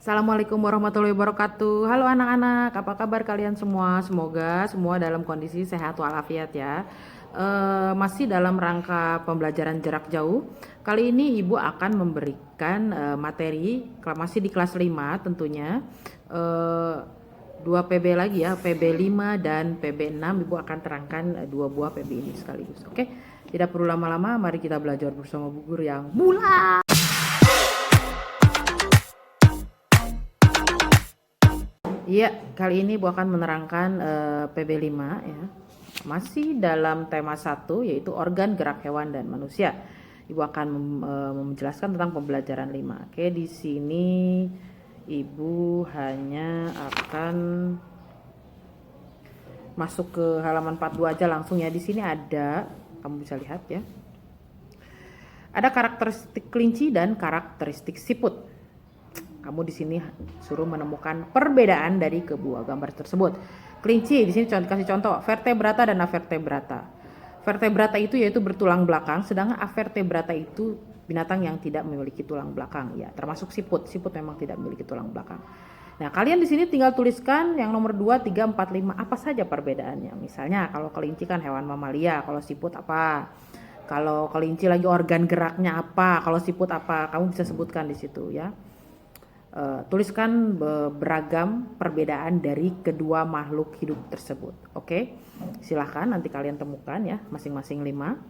Assalamualaikum warahmatullahi wabarakatuh. Halo anak-anak, apa kabar kalian semua? Semoga semua dalam kondisi sehat walafiat ya. Masih dalam rangka pembelajaran jarak jauh. Kali ini Ibu akan memberikan materi, masih di kelas 5 tentunya. 2 PB lagi ya, PB 5 dan PB 6. Ibu akan terangkan dua buah PB ini sekaligus. Oke, tidak perlu lama-lama, mari kita belajar bersama Bu Guru yang mulai. Iya, kali ini Bu akan menerangkan PB5 ya. Masih dalam tema 1 yaitu organ gerak hewan dan manusia. Ibu akan menjelaskan tentang pembelajaran 5. Oke, di sini Ibu hanya akan masuk ke halaman 42 aja langsung ya. Di sini ada, kamu bisa lihat ya. Ada karakteristik kelinci dan karakteristik siput. Kamu di sini suruh menemukan perbedaan dari kedua gambar tersebut. Kelinci di sini kasih contoh vertebrata dan avertebrata. Vertebrata itu yaitu bertulang belakang, sedangkan avertebrata itu binatang yang tidak memiliki tulang belakang. Ya, termasuk siput. Siput memang tidak memiliki tulang belakang. Nah, kalian di sini tinggal tuliskan yang nomor 2, 3, 4, 5 apa saja perbedaannya. Misalnya kalau kelinci kan hewan mamalia, kalau siput apa? Kalau kelinci lagi organ geraknya apa? Kalau siput apa? Kamu bisa sebutkan di situ ya. Tuliskan beragam perbedaan dari kedua makhluk hidup tersebut. Oke, silahkan nanti kalian temukan ya masing-masing 5.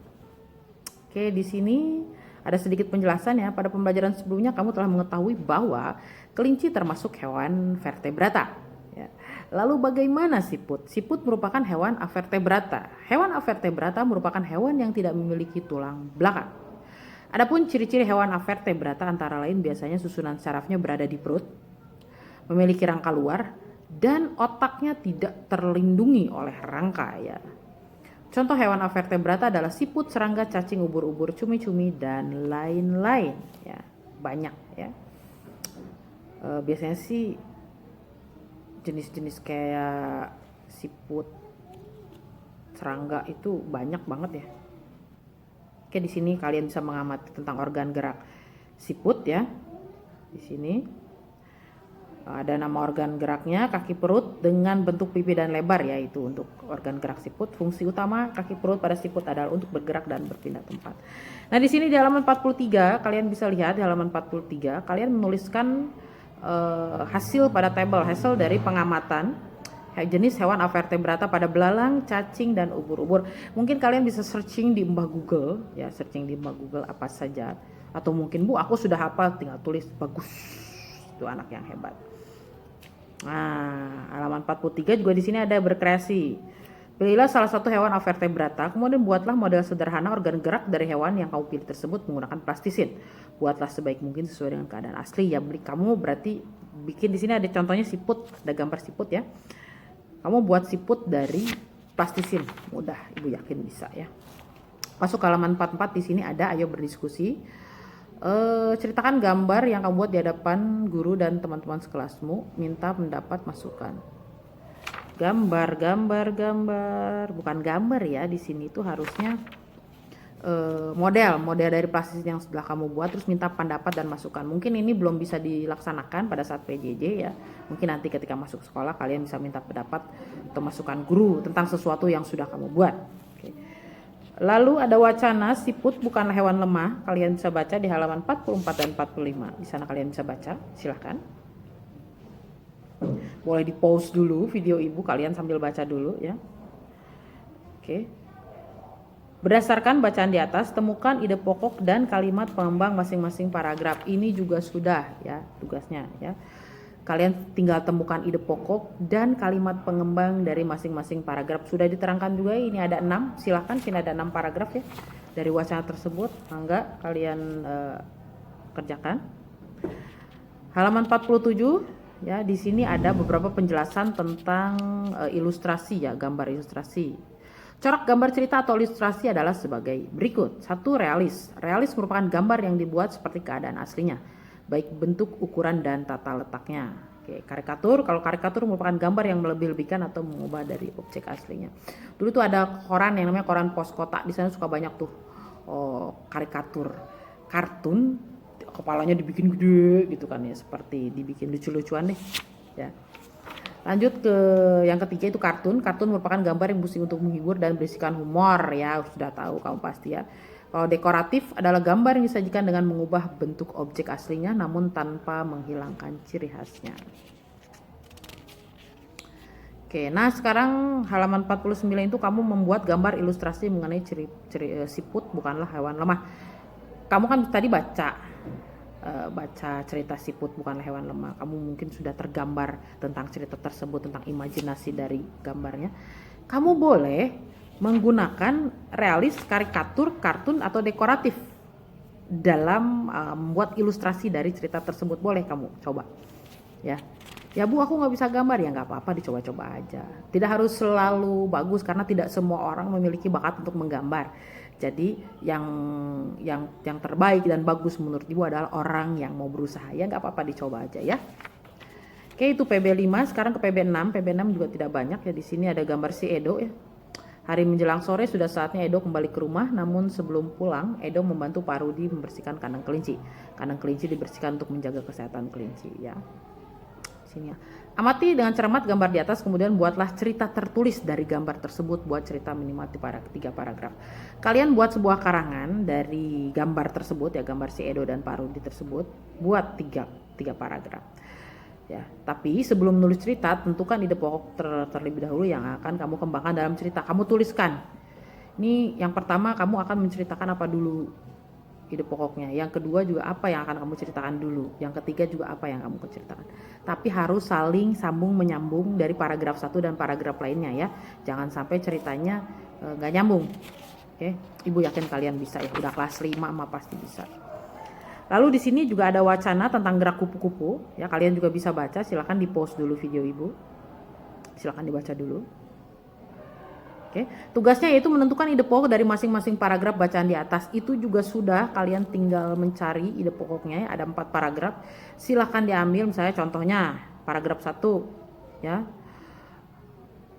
Oke, di sini ada sedikit penjelasan ya. Pada pembelajaran sebelumnya kamu telah mengetahui bahwa kelinci termasuk hewan vertebrata. Ya. Lalu bagaimana siput? Siput merupakan hewan avertebrata. Hewan avertebrata merupakan hewan yang tidak memiliki tulang belakang. Adapun ciri-ciri hewan avertebrata antara lain biasanya susunan sarafnya berada di perut, memiliki rangka luar, dan otaknya tidak terlindungi oleh rangka ya. Contoh hewan avertebrata adalah siput, serangga, cacing, ubur-ubur, cumi-cumi, dan lain-lain ya. Banyak ya. Biasanya sih jenis-jenis kayak siput, serangga itu banyak banget ya. Oke, di sini kalian bisa mengamati tentang organ gerak siput ya. Di sini ada nama organ geraknya, kaki perut dengan bentuk pipi dan lebar ya, itu untuk organ gerak siput. Fungsi utama kaki perut pada siput adalah untuk bergerak dan berpindah tempat. Nah, di sini di halaman 43 kalian bisa lihat di halaman 43 kalian menuliskan hasil pada tabel hasil dari pengamatan jenis hewan avertebrata pada belalang, cacing, dan ubur-ubur. Mungkin kalian bisa searching di mbah Google ya, searching di mbah Google apa saja. Atau mungkin Bu, aku sudah hafal, tinggal tulis. Bagus, itu anak yang hebat. Nah, halaman 43 juga di sini ada berkreasi. Pilihlah salah satu hewan avertebrata, kemudian buatlah model sederhana organ gerak dari hewan yang kamu pilih tersebut menggunakan plastisin. Buatlah sebaik mungkin sesuai dengan keadaan asli ya. Kamu berarti bikin di sini ada contohnya siput, ada gambar siput ya. Kamu buat siput dari plastisin, mudah, Ibu yakin bisa ya. Masuk ke halaman 44, di sini ada ayo berdiskusi. Ceritakan gambar yang kamu buat di hadapan guru dan teman-teman sekelasmu, minta pendapat masukan. Gambar, bukan gambar ya, di sini tuh harusnya model dari plastis yang sudah kamu buat, terus minta pendapat dan masukan. Mungkin ini belum bisa dilaksanakan pada saat PJJ ya. Mungkin nanti ketika masuk sekolah kalian bisa minta pendapat atau masukan guru tentang sesuatu yang sudah kamu buat. Oke. Lalu ada wacana siput bukanlah hewan lemah. Kalian bisa baca di halaman 44 dan 45. Di sana kalian bisa baca, silahkan. Boleh di pause dulu video Ibu, kalian sambil baca dulu ya. Oke. Berdasarkan bacaan di atas, temukan ide pokok dan kalimat pengembang masing-masing paragraf. Ini juga sudah ya tugasnya ya. Kalian tinggal temukan ide pokok dan kalimat pengembang dari masing-masing paragraf. Sudah diterangkan juga, ini ada 6. Silahkan, sini ada 6 paragraf ya. Dari wacana tersebut, mangga kalian kerjakan. Halaman 47 ya, di sini ada beberapa penjelasan tentang ilustrasi ya, gambar ilustrasi. Corak gambar cerita atau ilustrasi adalah sebagai berikut. 1. Realis. Realis merupakan gambar yang dibuat seperti keadaan aslinya, baik bentuk, ukuran, dan tata letaknya. Oke, karikatur. Kalau karikatur merupakan gambar yang melebih-lebihkan atau mengubah dari objek aslinya. Dulu tuh ada koran yang namanya koran pos kota. Di sana suka banyak tuh karikatur, kartun. kepalanya dibikin gede gitu kan ya, seperti dibikin lucu-lucuan deh ya. Lanjut ke yang ketiga itu kartun. Kartun merupakan gambar yang fungsi untuk menghibur dan berisikan humor ya, sudah tahu kamu pasti ya. Kalau dekoratif adalah gambar yang disajikan dengan mengubah bentuk objek aslinya namun tanpa menghilangkan ciri khasnya. Oke, nah sekarang halaman 49 itu kamu membuat gambar ilustrasi mengenai ciri siput bukanlah hewan lemah. Kamu kan tadi baca cerita siput bukanlah hewan lemah. Kamu mungkin sudah tergambar tentang cerita tersebut, tentang imajinasi dari gambarnya. Kamu boleh menggunakan realis, karikatur, kartun atau dekoratif dalam membuat ilustrasi dari cerita tersebut. Boleh kamu coba ya. Ya Bu, aku nggak bisa gambar, ya nggak apa-apa, dicoba-coba aja. Tidak harus selalu bagus karena tidak semua orang memiliki bakat untuk menggambar. Jadi yang terbaik dan bagus menurut Ibu adalah orang yang mau berusaha. Ya nggak apa-apa, dicoba aja ya. Oke, itu PB5. Sekarang ke PB6. PB6 juga tidak banyak ya. Di sini ada gambar si Edo ya. Hari menjelang sore sudah saatnya Edo kembali ke rumah. Namun sebelum pulang, Edo membantu Pak Rudi membersihkan kandang kelinci. Kandang kelinci dibersihkan untuk menjaga kesehatan kelinci ya. Sini ya. Amati dengan cermat gambar di atas, kemudian buatlah cerita tertulis dari gambar tersebut. Buat cerita minimal 3 paragraf. Kalian buat sebuah karangan dari gambar tersebut ya, gambar si Edo dan Pak Rudi tersebut. Buat 3 paragraf. Ya, tapi sebelum menulis cerita, tentukan ide pokok terlebih dahulu yang akan kamu kembangkan dalam cerita. Kamu tuliskan. Ini yang pertama, kamu akan menceritakan apa dulu ide pokoknya. Yang kedua juga apa yang akan kamu ceritakan dulu. Yang ketiga juga apa yang kamu ceritakan. Tapi harus saling sambung menyambung dari paragraf 1 dan paragraf lainnya ya. Jangan sampai ceritanya nggak nyambung. Oke, Ibu yakin kalian bisa ya. Udah kelas 5 mah pasti bisa. Lalu di sini juga ada wacana tentang gerak kupu-kupu ya, kalian juga bisa baca. Silahkan di pause dulu video Ibu. Silahkan dibaca dulu. Oke, tugasnya yaitu menentukan ide pokok dari masing-masing paragraf bacaan di atas. Itu juga sudah, kalian tinggal mencari ide pokoknya ya. Ada 4 paragraf. Silahkan diambil, misalnya contohnya paragraf 1 ya.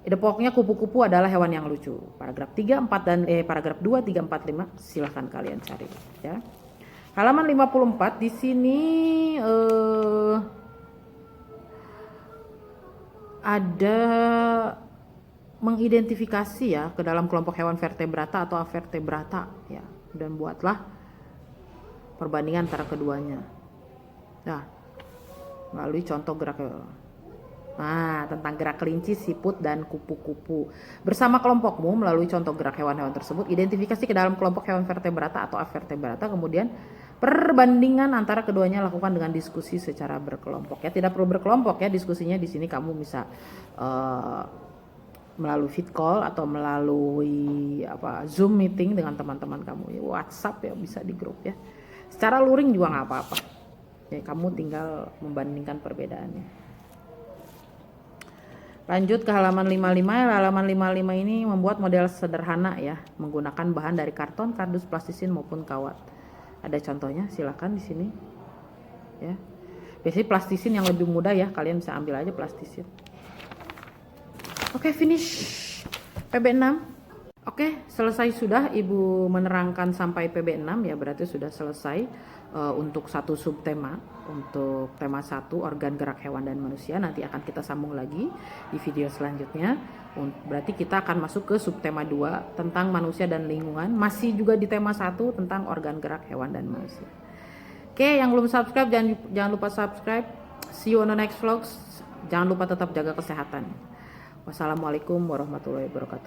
Ide pokoknya kupu-kupu adalah hewan yang lucu. Paragraf 3, 4 dan paragraf 2, 3, 4, 5 silahkan kalian cari ya. Halaman 54 di sini ada mengidentifikasi ya ke dalam kelompok hewan vertebrata atau avertebrata ya, dan buatlah perbandingan antara keduanya. Nah, melalui contoh gerak. Nah, tentang gerak kelinci, siput, dan kupu-kupu. Bersama kelompokmu melalui contoh gerak hewan-hewan tersebut, identifikasi ke dalam kelompok hewan vertebrata atau avertebrata, kemudian perbandingan antara keduanya lakukan dengan diskusi secara berkelompok ya. Tidak perlu berkelompok ya, diskusinya di sini kamu bisa melalui vid call atau melalui Zoom meeting dengan teman-teman kamu ya, WhatsApp ya, bisa di grup ya. Secara luring juga nggak apa-apa. Ya, kamu tinggal membandingkan perbedaannya. Lanjut ke halaman 55. Halaman 55 ini membuat model sederhana ya, menggunakan bahan dari karton, kardus, plastisin maupun kawat. Ada contohnya, silakan di sini. Ya. Biasanya plastisin yang lebih mudah ya, kalian bisa ambil aja plastisin. Oke, finish PB6. Oke, selesai sudah Ibu menerangkan sampai PB6 ya, berarti sudah selesai untuk satu subtema. Untuk tema 1 organ gerak hewan dan manusia, nanti akan kita sambung lagi di video selanjutnya. Berarti kita akan masuk ke subtema 2 tentang manusia dan lingkungan, masih juga di tema 1 tentang organ gerak hewan dan manusia. Oke, yang belum subscribe jangan lupa subscribe. See you on the next vlogs. Jangan lupa tetap jaga kesehatan. Wassalamualaikum warahmatullahi wabarakatuh.